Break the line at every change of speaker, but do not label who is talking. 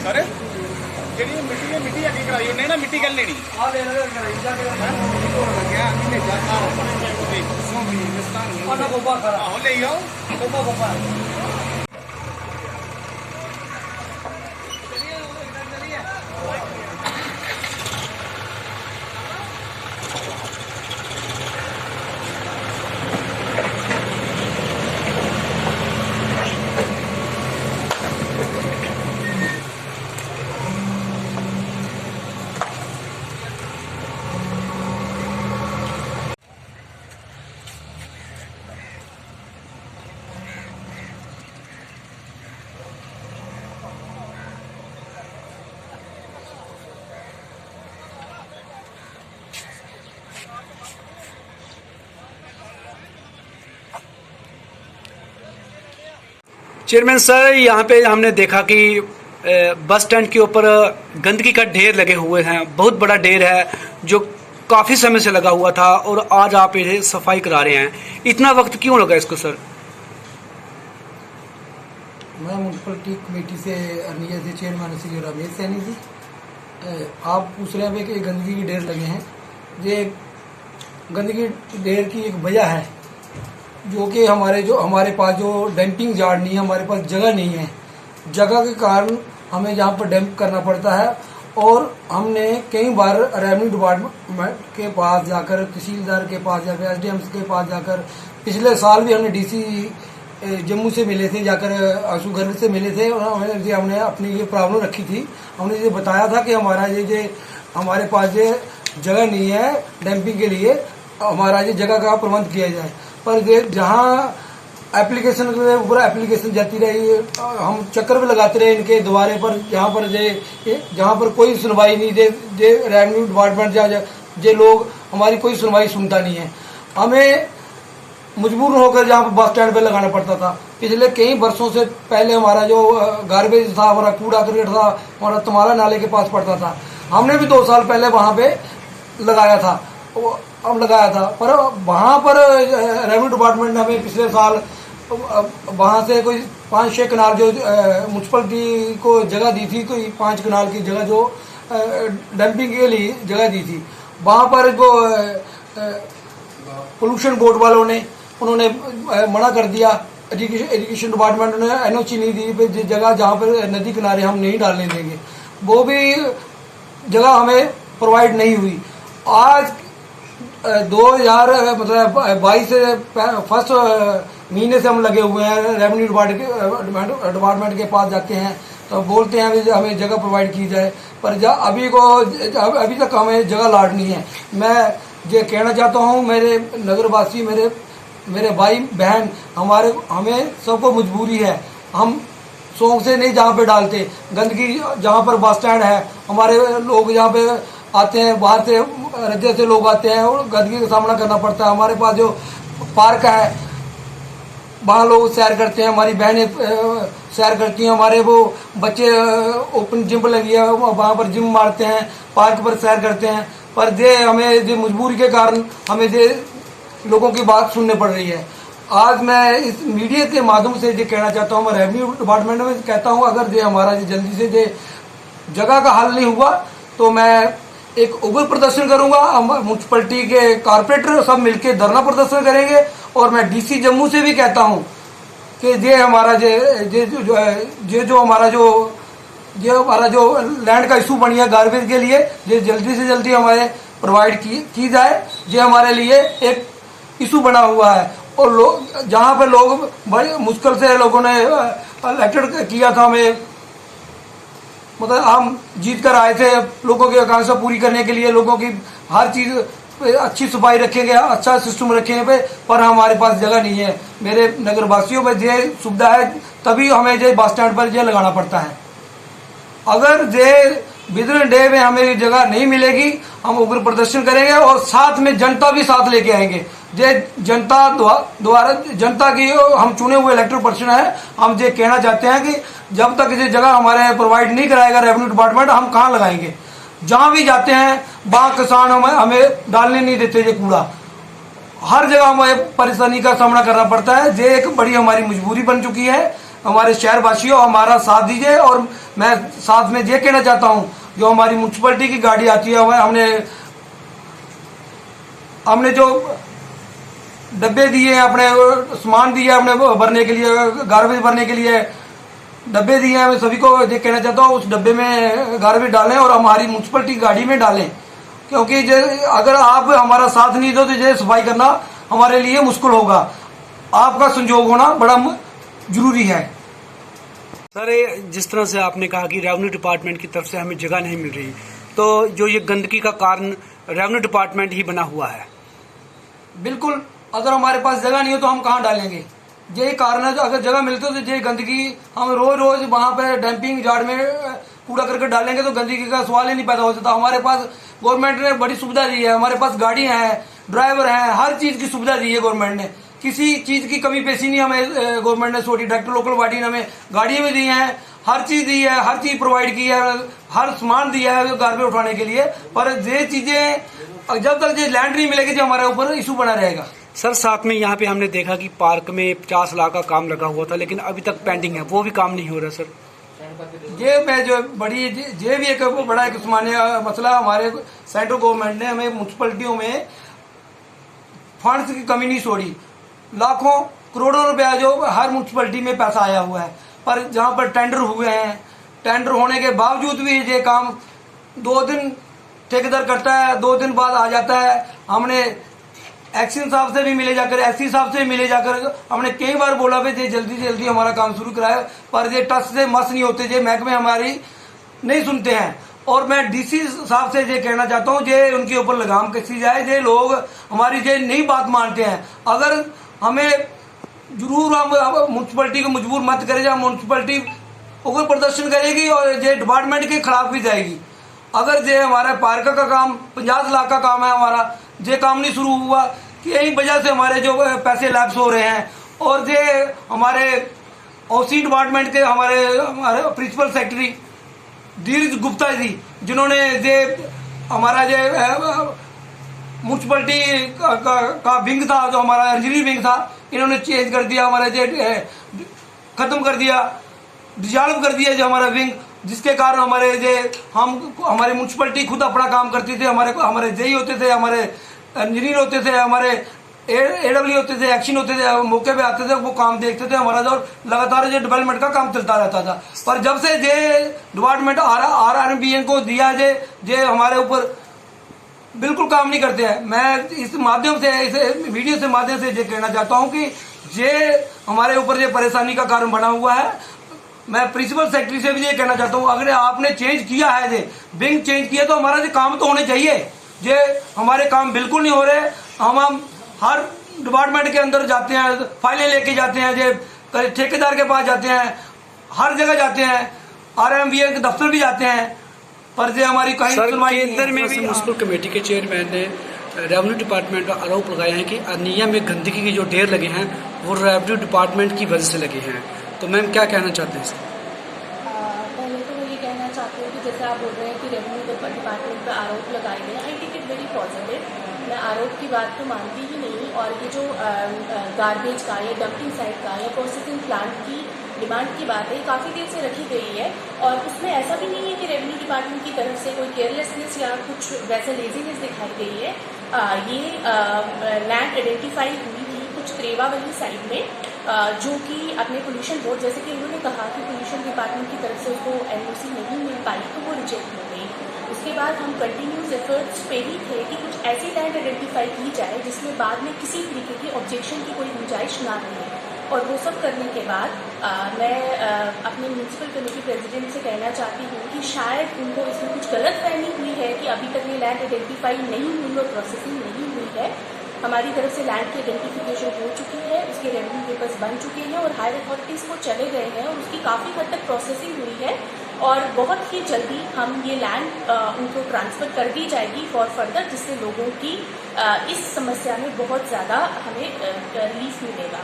Sir ਜਿਹੜੀ ਮਿੱਟੀ ਅੱਗੇ ਕਰਾਈ ਉਹਨੇ ਨਾ ਮਿੱਟੀ ਗੱਲ ਲੈਣੀ ਆ ਲੈ ਲੈ ਕਰਾਈ ਜਾ ਕੇ ਲੱਗਿਆ ਮਹੀਨੇ ਜਾ ਆ ਸੋਹਣੀ ਮਿਸਤਾਨ ਉਹਨਾਂ ਕੋਪਾ ਖਰਾ ਆਹ ਲੈ ਆਓ ਕੋਪਾ
चेयरमैन सर, यहाँ पे हमने देखा कि बस स्टैंड के ऊपर गंदगी का ढेर लगे हुए हैं। बहुत बड़ा ढेर है जो काफ़ी समय से लगा हुआ था और आज आप इसे सफाई करा रहे हैं। इतना वक्त क्यों लगा इसको सर?
मैं म्यूनसिपलिटी कमेटी से अर्निया से चेयरमैन श्री रमेश सैनी जी। आप पूछ रहे हैं कि गंदगी के ढेर लगे हैं। ये गंदगी ढेर की एक वजह है जो कि हमारे पास जो डंपिंग यार्ड नहीं है, हमारे पास जगह नहीं है। जगह के कारण हमें यहाँ पर डंप करना पड़ता है और हमने कई बार रेवेन्यू डिपार्टमेंट के पास जाकर, तहसीलदार के पास जाकर, एसडीएम के पास जाकर, पिछले साल भी हमने डीसी जम्मू से मिले थे, जाकर आंसू घर से मिले थे और हमने अपनी ये प्रॉब्लम रखी थी। हमने ये बताया था कि हमारे पास ये जगह नहीं है डंपिंग के लिए, हमारा ये जगह का प्रबंध किया जाए। पर जहाँ एप्लीकेशन के ऊपर एप्लीकेशन जाती रही, हम चक्कर भी लगाते रहे इनके द्वारे पर, जहाँ पर कोई सुनवाई नहीं, जे रेवेन्यू डिपार्टमेंट जे लोग हमारी कोई सुनवाई सुनता नहीं है। हमें मजबूर होकर जहाँ पर बस स्टैंड पे लगाना पड़ता था। पिछले कई वर्षों से पहले हमारा जो गार्बेज था, हमारा कूड़ा करकट था, हमारा तुम्हारा नाले के पास पड़ता था। हमने भी 2 साल पहले वहाँ पे लगाया था, पर वहाँ पर रेवेन्यू डिपार्टमेंट ने हमें पिछले साल वहाँ से कोई 5-6 कनाल जो म्यूनसिपलिटी को जगह दी थी, कोई 5 कनाल की जगह जो डंपिंग के लिए जगह दी थी। वहाँ पर जो पोल्यूशन बोर्ड वालों ने उन्होंने मना कर दिया। एजुकेशन डिपार्टमेंट ने एनओसी नहीं दी, जगह जहाँ पर नदी किनारे हम नहीं डालने देंगे, वो भी जगह हमें प्रोवाइड नहीं हुई। आज 2022 से फर्स्ट महीने से हम लगे हुए हैं। रेवेन्यू डिपार्टमेंट के पास जाते हैं तो बोलते हैं कि हमें जगह प्रोवाइड की जाए, पर अभी तक हमें जगह लाट नहीं है। मैं ये कहना चाहता हूँ, मेरे नगरवासी, मेरे भाई बहन, हमें सबको मजबूरी है। हम शौक से नहीं जहाँ पे डालते गंदगी। जहाँ पर बस स्टैंड है, हमारे लोग यहाँ पे आते हैं, बाहर से राज्य से लोग आते हैं और गंदगी का सामना करना पड़ता है। हमारे पास जो पार्क है वहाँ लोग सैर करते हैं, हमारी बहनें सैर करती हैं, हमारे वो बच्चे ओपन जिम लगी है वहाँ पर जिम मारते हैं, पार्क पर सैर करते हैं। पर हमें मजबूरी के कारण हमें लोगों की बात सुननी पड़ रही है। आज मैं इस मीडिया के माध्यम से कहना चाहता हूँ, मैं रेवेन्यू डिपार्टमेंट में कहता हूँ, अगर हमारा जल्दी से जगह का हल नहीं हुआ तो मैं एक उग्र प्रदर्शन करूंगा। म्यूनसिपलिटी के कारपोरेटर सब मिलकर धरना प्रदर्शन करेंगे और मैं डीसी जम्मू से भी कहता हूं कि हमारा जो लैंड का इशू बनी है गार्बेज के लिए, ये जल्दी से जल्दी हमारे प्रोवाइड की जाए। ये हमारे लिए एक इशू बना हुआ है और जहां पर लोग बड़ी मुश्किल से लोगों ने इलेक्टेड किया था हमें, मतलब हम जीत कर आए थे लोगों की आकांक्षा पूरी करने के लिए, लोगों की हर चीज अच्छी सफाई रखेंगे, अच्छा सिस्टम रखेंगे, पर हमारे पास जगह नहीं है। मेरे नगरवासियों में ये सुविधा है तभी हमें ये बस स्टैंड पर ये लगाना पड़ता है। अगर ये विदिन डे में हमें जगह नहीं मिलेगी, हम उग्र प्रदर्शन करेंगे और साथ में जनता भी साथ लेके आएंगे। ये जनता द्वारा, जनता की हम चुने हुए इलेक्टेड पर्सन है। हम ये कहना चाहते हैं कि जब तक ये जगह हमारे प्रोवाइड नहीं कराएगा रेवेन्यू डिपार्टमेंट, हम कहाँ लगाएंगे। जहां भी जाते हैं वहां किसान हमें डालने नहीं देते ये कूड़ा। हर जगह हमें परेशानी का सामना करना पड़ता है। ये एक बड़ी हमारी मजबूरी बन चुकी है। हमारे शहरवासियों हमारा साथ दीजिए। और मैं साथ में ये कहना चाहता हूँ, जो हमारी म्यूनसिपलिटी की गाड़ी आती है, हमने जो डब्बे दिए हैं, अपने सामान दिया हमने भरने के लिए, गार्बेज भरने के लिए डब्बे दिए हैं, मैं सभी को ये कहना चाहता हूँ उस डब्बे में गार्बेज डालें और हमारी म्यूनसिपलिटी गाड़ी में डालें, क्योंकि अगर आप हमारा साथ नहीं दो तो ये सफाई करना हमारे लिए मुश्किल होगा। आपका संयोग होना बड़ा जरूरी है।
सर, जिस तरह से आपने कहा कि रेवेन्यू डिपार्टमेंट की तरफ से हमें जगह नहीं मिल रही, तो जो ये गंदगी का कारण रेवेन्यू डिपार्टमेंट ही बना हुआ है।
बिल्कुल, अगर हमारे पास जगह नहीं हो तो हम कहाँ डालेंगे, यही कारण है। अगर जगह मिलती हो तो ये गंदगी हम रोज रोज वहाँ पे डंपिंग यार्ड में कूड़ा करके डालेंगे तो गंदगी का सवाल ही नहीं पैदा हो सकता। हमारे पास गवर्नमेंट ने बड़ी सुविधा दी है, हमारे पास गाड़ियाँ हैं, ड्राइवर हैं, हर चीज़ की सुविधा दी है गवर्नमेंट ने। किसी चीज़ की कमी पेशी नहीं हमें गवर्नमेंट ने छोड़ी। डायरेक्टर लोकल बॉडी ने हमें गाड़ियाँ भी दी हैं, हर चीज़ दी है, हर चीज़ प्रोवाइड की है, हर सामान दिया है गार्बेज उठाने के लिए। पर ये चीज़ें जब तक ये लैंड नहीं मिलेगी जो हमारे ऊपर इशू बना रहेगा।
सर, साथ में यहाँ पे हमने देखा कि पार्क में 50 लाख का काम लगा हुआ था, लेकिन अभी तक पेंडिंग है, वो भी काम नहीं हो रहा सर।
ये मैं जो बड़ी ये भी एक बड़ा एक सामान्य मसला, हमारे सेंट्रल गवर्नमेंट ने हमें म्यूनसिपलिटियों में फंड्स की कमी नहीं छोड़ी। लाखों करोड़ों रुपया जो हर म्यूनसिपलिटी में पैसा आया हुआ है, पर जहाँ पर टेंडर हुए हैं, टेंडर होने के बावजूद भी ये काम 2 दिन ठेकेदार करता है, 2 दिन बाद आ जाता है। हमने एक्शन साहब से भी मिले जाकर, एससी साहब से मिले जाकर हमने कई बार बोला भी जल्दी से जल्दी हमारा काम शुरू कराए, पर ये टच से मस नहीं होते, ये महकमे हमारी नहीं सुनते हैं। और मैं डीसी साहब से ये कहना चाहता हूँ, ये उनके ऊपर लगाम कसी जाए। ये लोग हमारी ये नहीं बात मानते हैं। अगर हमें जरूर हम म्यूनसिपलिटी को मजबूर मत करें, जब म्यूनसिपलिटी उग्र प्रदर्शन करेगी और ये डिपार्टमेंट के खिलाफ भी जाएगी। अगर ये हमारा पार्क का काम 50 लाख का काम है, हमारा ये काम नहीं शुरू हुआ कि यही वजह से हमारे जो पैसे लैप्स हो रहे हैं। और ये हमारे ओसी डिपार्टमेंट के हमारे प्रिंसिपल सेक्रेटरी धीरज गुप्ता जी, जिन्होंने ये हमारा ये म्यूनसिपलिटी का विंग था, जो हमारा इंजीनियरिंग विंग था, इन्होंने चेंज कर दिया, हमारा ये खत्म कर दिया, डिजॉल्व कर दिया जो हमारा विंग, जिसके कारण हमारे म्यूनसिपलिटी खुद अपना काम करती थी। हमारे जेई होते थे, हमारे इंजीनियर होते थे, हमारे एडब्ल्यू होते थे, एक्शन होते थे, मौके पे आते थे, वो काम देखते थे हमारा, जो लगातार जो डेवलपमेंट का काम चलता रहता था। पर जब से ये डिपार्टमेंट RRBN को दिया, जे हमारे ऊपर बिल्कुल काम नहीं करते हैं। मैं इस माध्यम से, इस वीडियो से माध्यम से ये कहना चाहता हूँ कि ये हमारे ऊपर ये परेशानी का कारण बना हुआ है। मैं प्रिंसिपल सेक्रेटरी से भी ये कहना चाहता हूँ, अगर आपने चेंज किया है, ये विंग चेंज किया, तो हमारा ये काम तो होने चाहिए। ये हमारे काम बिल्कुल नहीं हो रहे। हम हर डिपार्टमेंट के अंदर जाते हैं, फाइलें लेके जाते हैं, ये ठेकेदार के पास जाते हैं, हर जगह जाते हैं, RRBN के दफ्तर भी जाते हैं, पर ये हमारी कहीं सुनवाई नहीं है।
केंद्र में भी म्युनिसिपल कमेटी के चेयरमैन ने रेवेन्यू डिपार्टमेंट पर आरोप लगाया है कि अरनिया में गंदगी के जो ढेर लगे हैं वो रेवेन्यू डिपार्टमेंट की वजह से लगे हैं। तो मैम क्या कहना चाहते हैं इसमें?
पहले तो मैं ये कहना चाहती हूँ कि जैसे आप बोल रहे हैं कि रेवेन्यू डिपार्टमेंट पर आरोप लगाए गए, I take it very positive. मैं आरोप की बात तो मानती ही नहीं। और ये जो गार्बेज का या डंपिंग साइट का या प्रोसेसिंग प्लांट की डिमांड की बात है, काफ़ी देर से रखी गई है। और उसमें ऐसा भी नहीं है कि रेवेन्यू डिपार्टमेंट की तरफ से कोई केयरलेसनेस या कुछ वैसे लेजीनेस दिखाई गई है। ये लैंड आइडेंटिफाई हुई थी कुछ त्रेवा वाली साइड में, जो कि अपने पोल्यूशन बोर्ड, जैसे कि उन्होंने कहा कि पोल्यूशन डिपार्टमेंट की तरफ से उसको NOC नहीं मिल पाई, तो वो रिजेक्ट हो गई। उसके बाद हम कंटिन्यूस एफर्ट्स पे ही थे कि कुछ ऐसी लैंड आइडेंटिफाई की जाए जिसमें बाद में किसी तरीके की ऑब्जेक्शन की कोई गुंजाइश ना रहे। और वो सब करने के बाद मैं अपने म्यूनसिपल कमेटी प्रेसिडेंट से कहना चाहती हूँ कि शायद उनको इसमें कुछ गलतफहमी हुई है कि अभी तक ये लैंड आइडेंटिफाई नहीं हुई और प्रोसेसिंग नहीं हुई है। हमारी तरफ से लैंड की आइडेंटिफिकेशन हो चुकी है, उसके रेवेन्यू पेपर्स बन चुके हैं और हायर अथॉरिटीज़ को चले गए हैं और उसकी काफ़ी हद तक प्रोसेसिंग हुई है। और बहुत ही जल्दी हम ये लैंड उनको ट्रांसफ़र कर दी जाएगी फॉर फर्दर, जिससे लोगों की इस समस्या में बहुत ज़्यादा हमें रिलीफ मिलेगा।